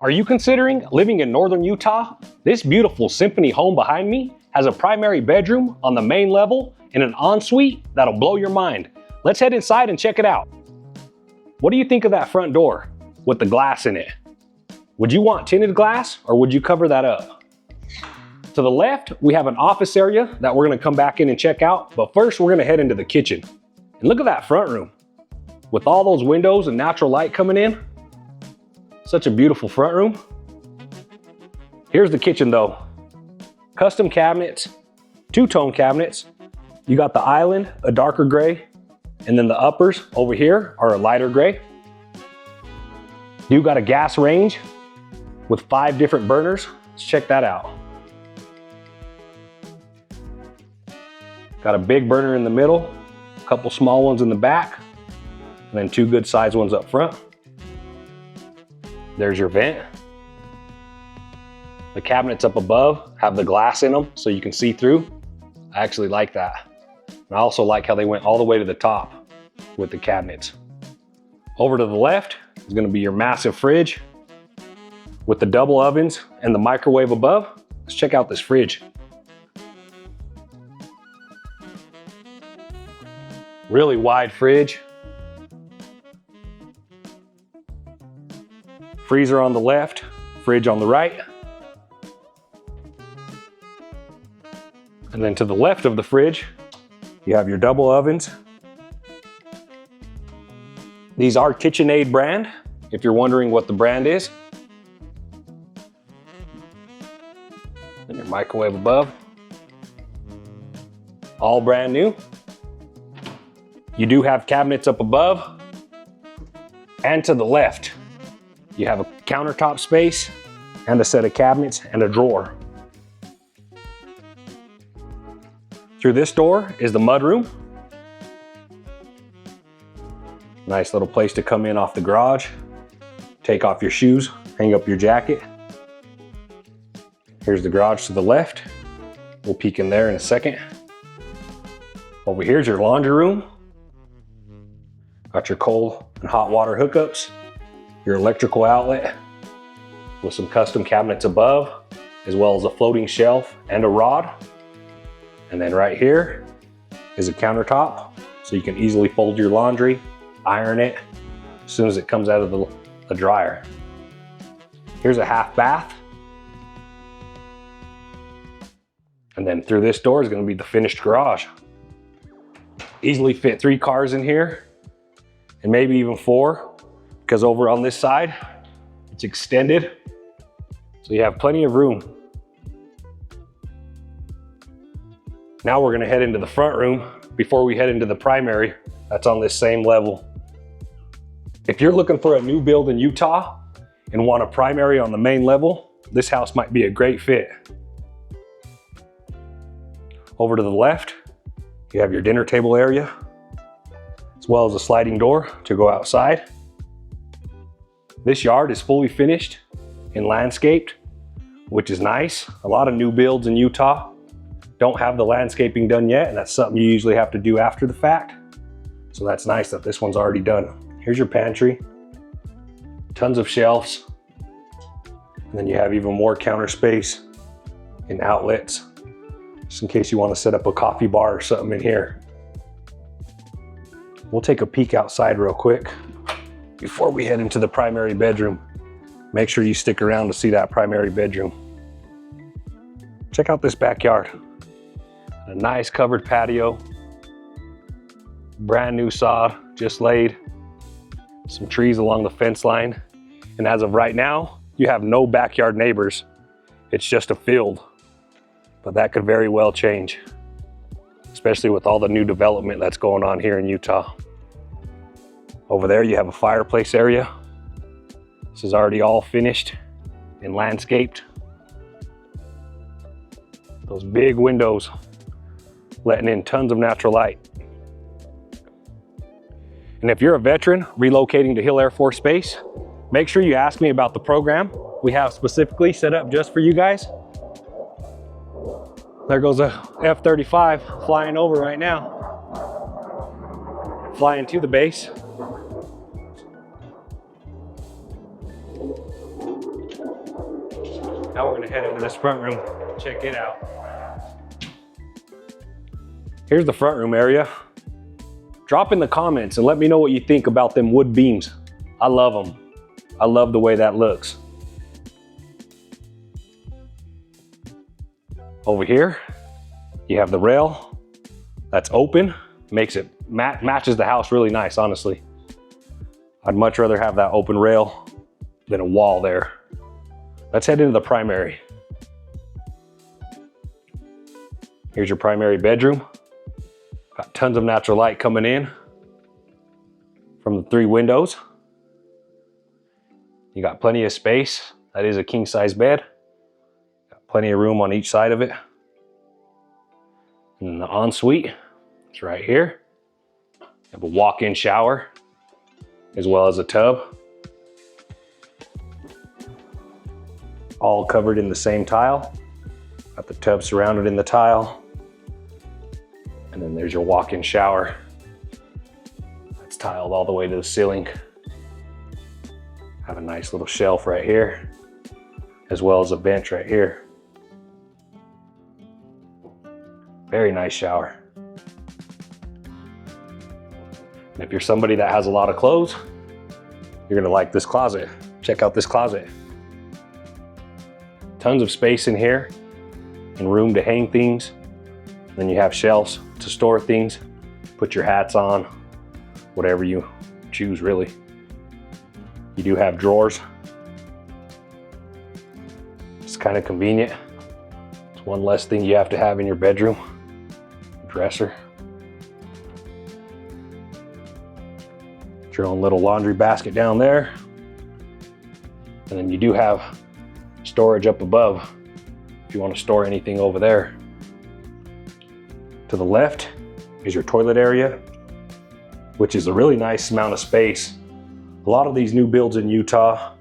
Are you considering living in northern Utah? This beautiful Symphony home behind me has a primary bedroom on the main level and an ensuite that'll blow your mind. Let's head inside and check it out. What do you think of that front door with the glass in it? Would you want tinted glass or would you cover that up? To the left, we have an office area that we're gonna come back in and check out, but first we're gonna head into the kitchen. And look at that front room. With all those windows and natural light coming in, such a beautiful front room. Here's the kitchen though. Custom cabinets, two-tone cabinets. You got the island, a darker gray, and then the uppers over here are a lighter gray. You got a gas range with 5 different burners. Let's check that out. Got a big burner in the middle, a couple small ones in the back, and then 2 good sized ones up front. There's your vent. The cabinets up above have the glass in them so you can see through. I actually like that. And I also like how they went all the way to the top with the cabinets. Over to the left is gonna be your massive fridge with the double ovens and the microwave above. Let's check out this fridge. Really wide fridge. Freezer on the left, fridge on the right. And then to the left of the fridge, you have your double ovens. These are KitchenAid brand, if you're wondering what the brand is. And your microwave above. All brand new. You do have cabinets up above and to the left. You have a countertop space and a set of cabinets and a drawer. Through this door is the mudroom. Nice little place to come in off the garage. Take off your shoes, hang up your jacket. Here's the garage to the left. We'll peek in there in a second. Over here's your laundry room. Got your cold and hot water hookups. Your electrical outlet with some custom cabinets above, as well as a floating shelf and a rod. And then right here is a countertop, so you can easily fold your laundry, iron it as soon as it comes out of the dryer. Here's a half bath. And then through this door is gonna be the finished garage. Easily fit 3 cars in here, and maybe even 4. Because over on this side, it's extended, so you have plenty of room. Now we're gonna head into the front room before we head into the primary that's on this same level. If you're looking for a new build in Utah and want a primary on the main level, this house might be a great fit. Over to the left, you have your dinner table area, as well as a sliding door to go outside. This yard is fully finished and landscaped, which is nice. A lot of new builds in Utah don't have the landscaping done yet, and that's something you usually have to do after the fact. So that's nice that this one's already done. Here's your pantry, tons of shelves, and then you have even more counter space and outlets, just in case you want to set up a coffee bar or something in here. We'll take a peek outside real quick before we head into the primary bedroom. Make sure you stick around to see that primary bedroom. Check out this backyard. A nice covered patio. Brand new sod, just laid. Some trees along the fence line. And as of right now, you have no backyard neighbors. It's just a field. But that could very well change, especially with all the new development that's going on here in Utah. Over there you have a fireplace area. This is already all finished and landscaped. Those big windows letting in tons of natural light. And if you're a veteran relocating to Hill Air Force Base, make sure you ask me about the program we have specifically set up just for you guys. There goes a F-35 flying over right now. Flying to the base. Now we're gonna head into this front room, check it out. Here's the front room area. Drop in the comments and let me know what you think about them wood beams. I love them. I love the way that looks. Over here, you have the rail that's open. Makes it, matches the house really nice, honestly. I'd much rather have that open rail than a wall there. Let's head into the primary. Here's your primary bedroom. Got tons of natural light coming in from the 3 windows. You got plenty of space. That is a king size bed. Got plenty of room on each side of it. And then the ensuite, it's right here. You have a walk-in shower as well as a tub. All covered in the same tile. Got the tub surrounded in the tile. And then there's your walk-in shower. It's tiled all the way to the ceiling. Have a nice little shelf right here, as well as a bench right here. Very nice shower. And if you're somebody that has a lot of clothes, you're gonna like this closet. Check out this closet. Tons of space in here and room to hang things. Then you have shelves to store things, put your hats on, whatever you choose really. You do have drawers. It's kind of convenient. It's one less thing you have to have in your bedroom. Dresser. Your own little laundry basket down there. And then you do have storage up above if you want to store anything over there. To the left is your toilet area, which is a really nice amount of space. A lot of these new builds in Utah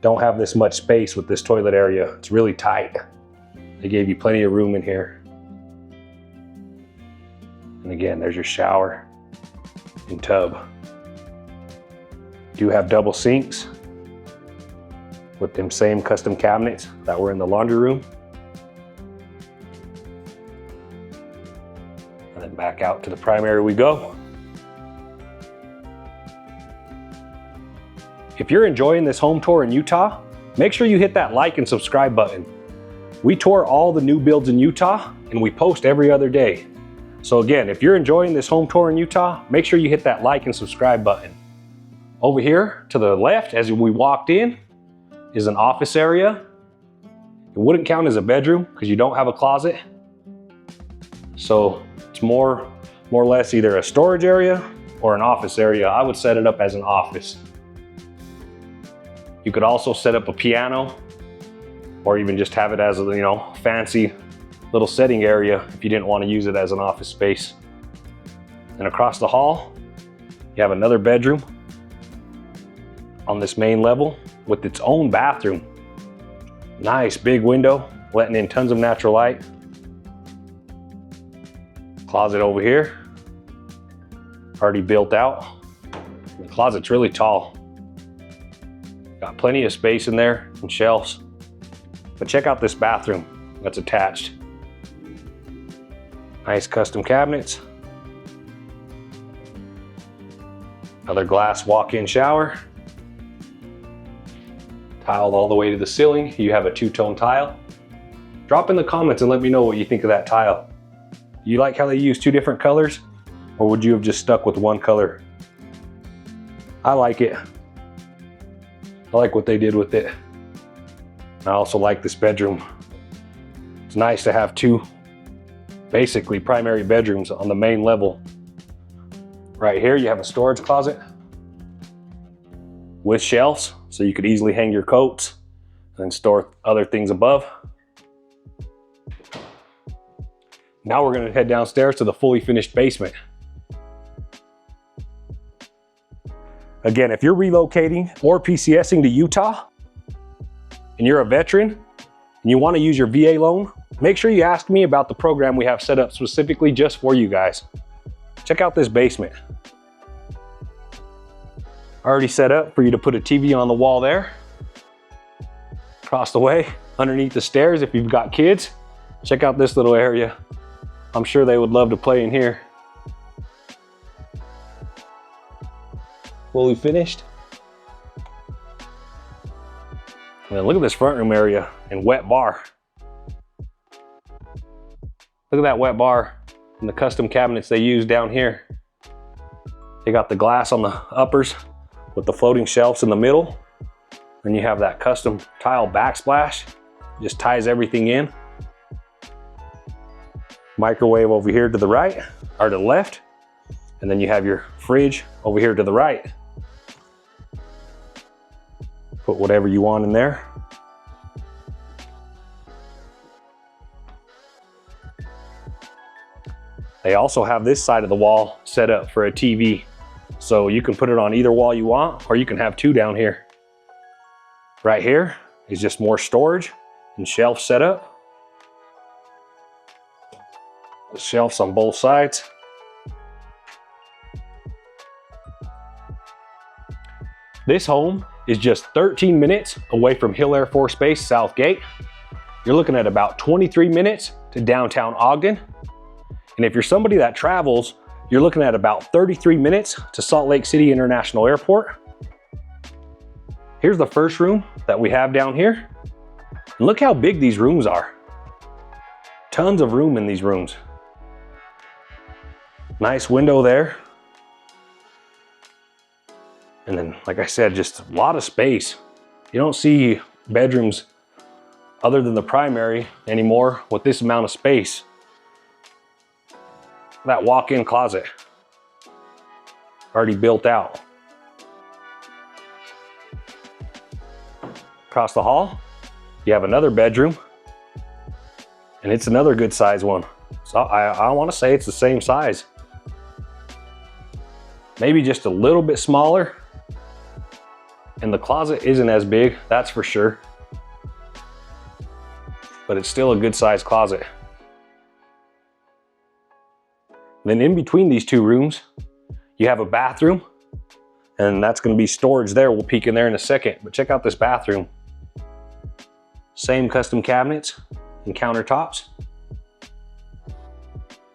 don't have this much space with this toilet area. It's really tight. They gave you plenty of room in here. And again, there's your shower and tub. You do have double sinks with them same custom cabinets that were in the laundry room. And then back out to the primary we go. If you're enjoying this home tour in Utah, make sure you hit that like and subscribe button. We tour all the new builds in Utah and we post every other day. So again, if you're enjoying this home tour in Utah, make sure you hit that like and subscribe button. Over here to the left, as we walked in, is an office area. It wouldn't count as a bedroom because you don't have a closet. So it's more or less either a storage area or an office area. I would set it up as an office. You could also set up a piano or even just have it as a, fancy little setting area if you didn't want to use it as an office space. And across the hall, you have another bedroom on this main level with its own bathroom. Nice big window, letting in tons of natural light. Closet over here, already built out. The closet's really tall. Got plenty of space in there and shelves. But check out this bathroom that's attached. Nice custom cabinets. Another glass walk-in shower. Tiled all the way to the ceiling. You have a two-tone tile. Drop in the comments and let me know what you think of that tile. You like how they use two different colors? Or would you have just stuck with one color? I like it. I like what they did with it. I also like this bedroom. It's nice to have two basically primary bedrooms on the main level. Right here you have a storage closet with shelves so you could easily hang your coats and store other things above. Now we're going to head downstairs to the fully finished basement. Again, if you're relocating or PCSing to Utah and you're a veteran and you want to use your VA loan, make sure you ask me about the program we have set up specifically just for you guys. Check out this basement. Already set up for you to put a TV on the wall there. Across the way, underneath the stairs if you've got kids. Check out this little area. I'm sure they would love to play in here. Fully finished. And then look at this front room area and wet bar. Look at that wet bar and the custom cabinets they use down here. They got the glass on the uppers with the floating shelves in the middle. Then you have that custom tile backsplash. Just ties everything in. Microwave over here to the right, or to the left. And then you have your fridge over here to the right. Put whatever you want in there. They also have this side of the wall set up for a TV. So you can put it on either wall you want, or you can have two down here. Right here is just more storage and shelf setup. The shelves on both sides. This home is just 13 minutes away from Hill Air Force Base, Southgate. You're looking at about 23 minutes to downtown Ogden. And if you're somebody that travels, you're looking at about 33 minutes to Salt Lake City International Airport. Here's the first room that we have down here. And look how big these rooms are. Tons of room in these rooms. Nice window there. And then, like I said, just a lot of space. You don't see bedrooms other than the primary anymore with this amount of space. That walk-in closet, already built out. Across the hall, you have another bedroom, and it's another good size one. So I want to say it's the same size. Maybe just a little bit smaller. And the closet isn't as big, that's for sure. But it's still a good sized closet. Then in between these two rooms, you have a bathroom, and that's going to be storage there. We'll peek in there in a second, but check out this bathroom. Same custom cabinets and countertops.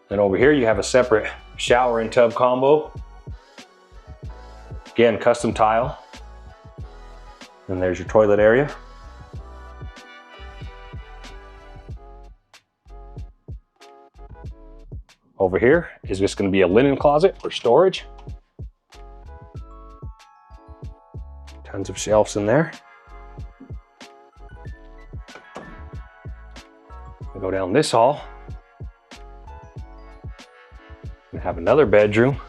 And over here you have a separate shower and tub combo. Again, custom tile. And there's your toilet area. Over here is just going to be a linen closet for storage. Tons of shelves in there. We go down this hall. We have another bedroom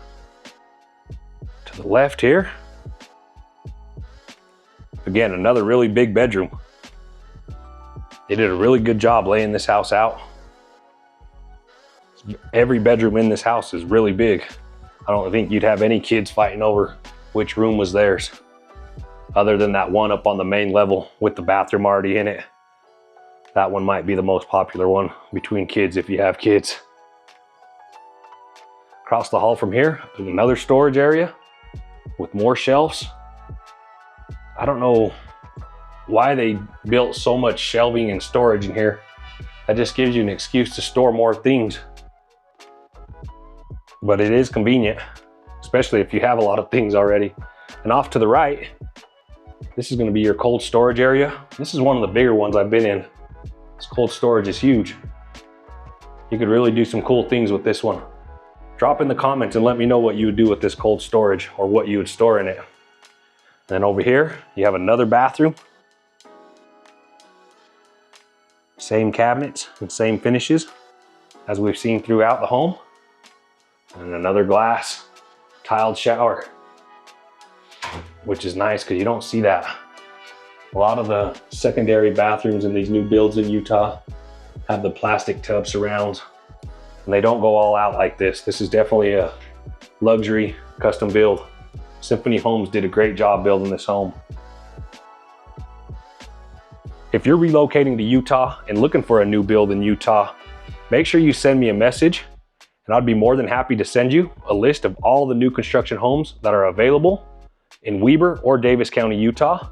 to the left here. Again, another really big bedroom. They did a really good job laying this house out. Every bedroom in this house is really big. I don't think you'd have any kids fighting over which room was theirs, other than that one up on the main level with the bathroom already in it. That one might be the most popular one between kids if you have kids. Across the hall from here, there's another storage area with more shelves. I don't know why they built so much shelving and storage in here. That just gives you an excuse to store more things. But it is convenient, especially if you have a lot of things already. And off to the right, this is going to be your cold storage area. This is one of the bigger ones I've been in. This cold storage is huge. You could really do some cool things with this one. Drop in the comments and let me know what you would do with this cold storage or what you would store in it. And then over here, you have another bathroom. Same cabinets and same finishes as we've seen throughout the home. And another glass tiled shower, which is nice because you don't see that. A lot of the secondary bathrooms in these new builds in Utah have the plastic tub surrounds, and they don't go all out like this. This is definitely a luxury custom build. Symphony Homes did a great job building this home. If you're relocating to Utah and looking for a new build in Utah, make sure you send me a message, and I'd be more than happy to send you a list of all the new construction homes that are available in Weber or Davis County, Utah.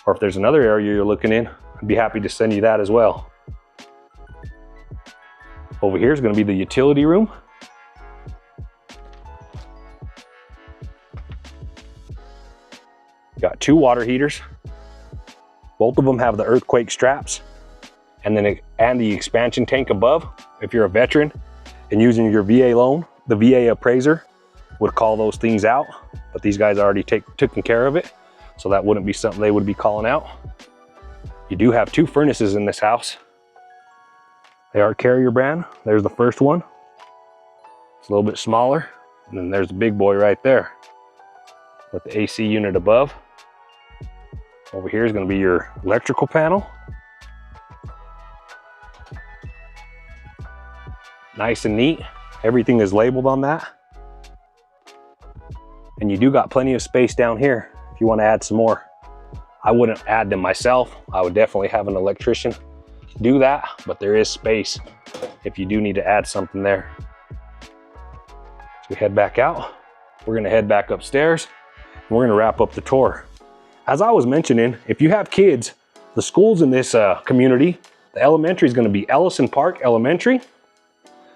Or if there's another area you're looking in, I'd be happy to send you that as well. Over here is going to be the utility room. Got 2 water heaters. Both of them have the earthquake straps and the expansion tank above. If you're a veteran and using your VA loan, the VA appraiser would call those things out, but these guys already taken care of it, so that wouldn't be something they would be calling out. You do have 2 furnaces in this house. They are Carrier brand. There's the first one. It's a little bit smaller. And then there's the big boy right there with the AC unit above. Over here is going to be your electrical panel. Nice and neat. Everything is labeled on that. And you do got plenty of space down here if you want to add some more. I wouldn't add them myself. I would definitely have an electrician do that, but there is space if you do need to add something there. So we head back out. We're going to head back upstairs and we're going to wrap up the tour. As I was mentioning, if you have kids, the schools in this community, the elementary is going to be Ellison Park Elementary.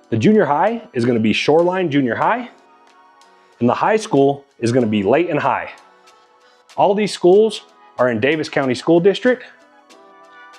The junior high is going to be Shoreline Junior High. And the high school is going to be Layton High. All these schools are in Davis County School District.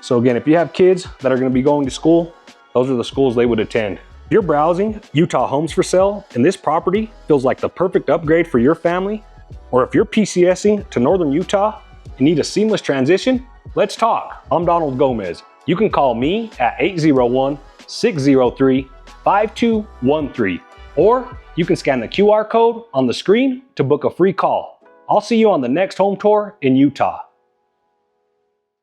So again, if you have kids that are going to be going to school, those are the schools they would attend. If you're browsing Utah homes for sale and this property feels like the perfect upgrade for your family, or if you're PCSing to Northern Utah and need a seamless transition, let's talk. I'm Donald Gomez. You can call me at 801-603-5213, or you can scan the QR code on the screen to book a free call. I'll see you on the next home tour in Utah.